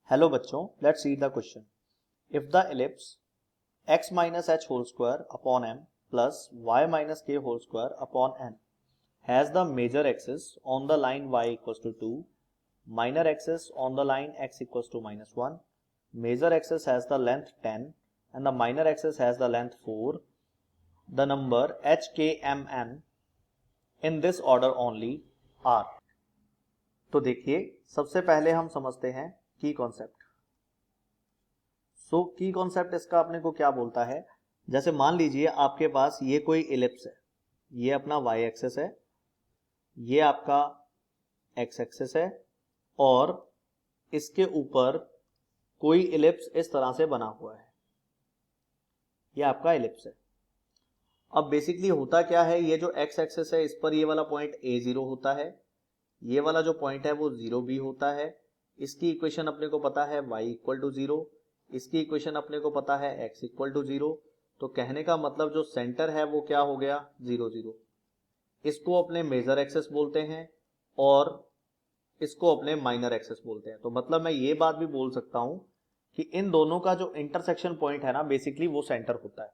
Hello बच्चों, let's read the question. If the ellipse x minus h whole square upon m plus y minus k whole square upon n has the major axis on the line y equals to 2, minor axis on the line x equals to -1, major axis has the length 10 and the minor axis has the length 4, the number h, k, m, n in this order only are। तो देखिए, सबसे पहले हम समझते हैं की concept. की concept इसका अपने को क्या बोलता है, जैसे मान लीजिए आपके पास ये कोई इलिप्स है, ये अपना y एक्सिस है, ये आपका x एक्सिस है और इसके ऊपर कोई इलिप्स इस तरह से बना हुआ है, ये आपका इलिप्स है। अब बेसिकली होता क्या है, ये जो x एक्सिस है इस पर ये वाला पॉइंट a0 होता है, ये वाला जो पॉइंट है वो 0b होता है। इसकी इक्वेशन अपने को पता है y इक्वल टू 0, इसकी इक्वेशन अपने को पता है x इक्वल टू 0। तो कहने का मतलब जो सेंटर है वो क्या हो गया, 0 0। इसको अपने मेजर एक्सिस बोलते हैं और इसको अपने माइनर एक्सिस बोलते हैं। तो मतलब मैं ये बात भी बोल सकता हूं कि इन दोनों का जो इंटरसेक्शन पॉइंट है ना, बेसिकली वो सेंटर होता है।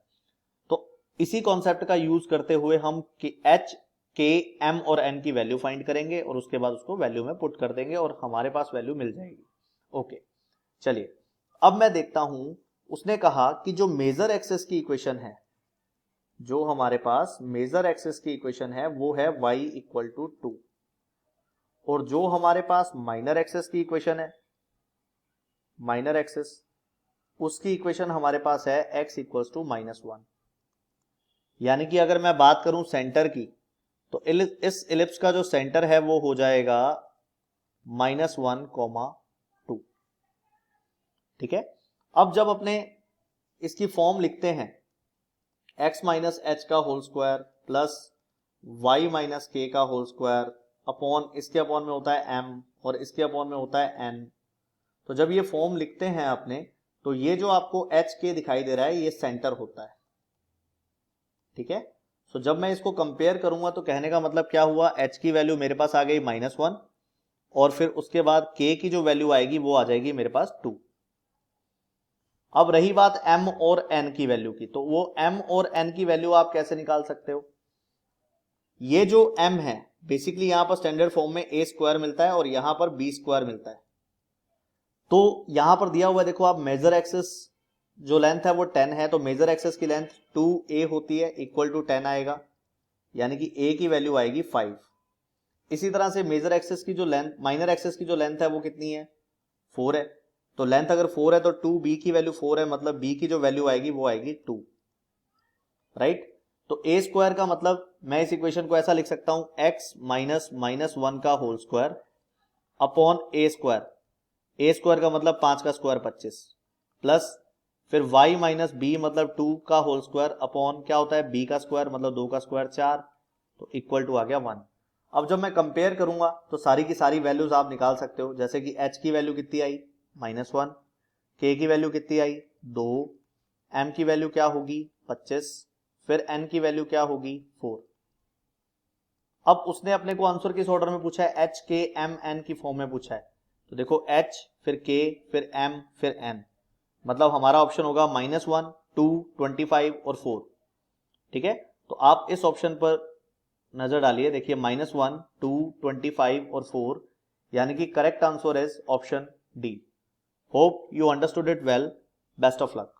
तो इसी कॉन्सेप्ट का यूज करते हुए हम कि h, k, m और n की वैल्यू फाइंड करेंगे और उसके बाद उसको वैल्यू में पुट कर देंगे और हमारे पास वैल्यू मिल जाएगी। ओके, चलिए अब मैं देखता हूं। उसने कहा कि जो मेजर एक्सिस की इक्वेशन है, जो हमारे पास मेजर एक्सिस की इक्वेशन है वो है y इक्वल टू 2 और जो हमारे पास माइनर एक्सिस की इक्वेशन है, माइनर एक्सिस, उसकी इक्वेशन हमारे पास है x इक्वल्स टू -1। यानी कि अगर मैं बात करूं सेंटर की, तो इस इलिप्स का जो सेंटर है वो हो जाएगा -1, 2। ठीक है। अब जब अपने इसकी फॉर्म लिखते हैं x माइनस एच का whole square plus y minus K का होल स्क्वायर अपॉन, इसके अपॉन में होता है m और इसके अपॉन में होता है n। तो जब ये फॉर्म लिखते हैं अपने, तो ये जो आपको h k दिखाई दे रहा है ये सेंटर होता है। ठीक है। तो जब मैं इसको कंपेयर करूंगा तो कहने का मतलब क्या हुआ, h की वैल्यू मेरे पास आ गई -1 और फिर उसके बाद k की जो वैल्यू आएगी वो आ जाएगी मेरे पास 2। अब रही बात m और n की वैल्यू की, तो वो m और n की वैल्यू आप कैसे निकाल सकते हो। ये जो m है बेसिकली यहां पर स्टैंडर्ड फॉर्म में a स्क्वायर मिलता है और यहां पर b स्क्वायर मिलता है। तो यहां पर दिया हुआ है, देखो आप, मेजर एक्सिस जो लेंथ है वो 10 है, तो मेजर एक्सिस की लेंथ 2a होती है, इक्वल टू 10 आएगा, यानी कि a की वैल्यू आएगी 5। इसी तरह से मेजर एक्सिस की जो लेंथ, माइनर एक्सिस की जो लेंथ है वो कितनी है, 4 है। तो लेंथ अगर 4 है तो 2b की वैल्यू 4 है, मतलब b की जो वैल्यू आएगी वो आएगी 2, राइट। तो a स्क्वायर का मतलब मैं इस इक्वेशन को ऐसा लिख सकता हूं, x माइनस -1 का whole square upon a square का मतलब 5 का स्क्वायर 25 प्लस फिर y माइनस बी मतलब 2 का होल स्क्वायर अपॉन क्या होता है b का स्क्वायर मतलब 2 का स्क्वायर 4, तो इक्वल टू आ गया 1। अब जब मैं कंपेयर करूंगा तो सारी की सारी वैल्यूज आप निकाल सकते हो, जैसे कि h की वैल्यू कितनी आई -1, k की वैल्यू कितनी आई 2, m की वैल्यू क्या होगी 25, फिर n की वैल्यू क्या होगी 4। अब उसने अपने को आंसर किस ऑर्डर में पूछा है, h, k, m, n की फॉर्म में पूछा है। तो देखो h फिर k फिर m फिर n, मतलब हमारा ऑप्शन होगा -1, 2, 25 और 4। ठीक है। तो आप इस ऑप्शन पर नजर डालिए, देखिए -1, 2, 25 और 4, यानी कि correct answer is option D. Hope you understood it well. Best of luck.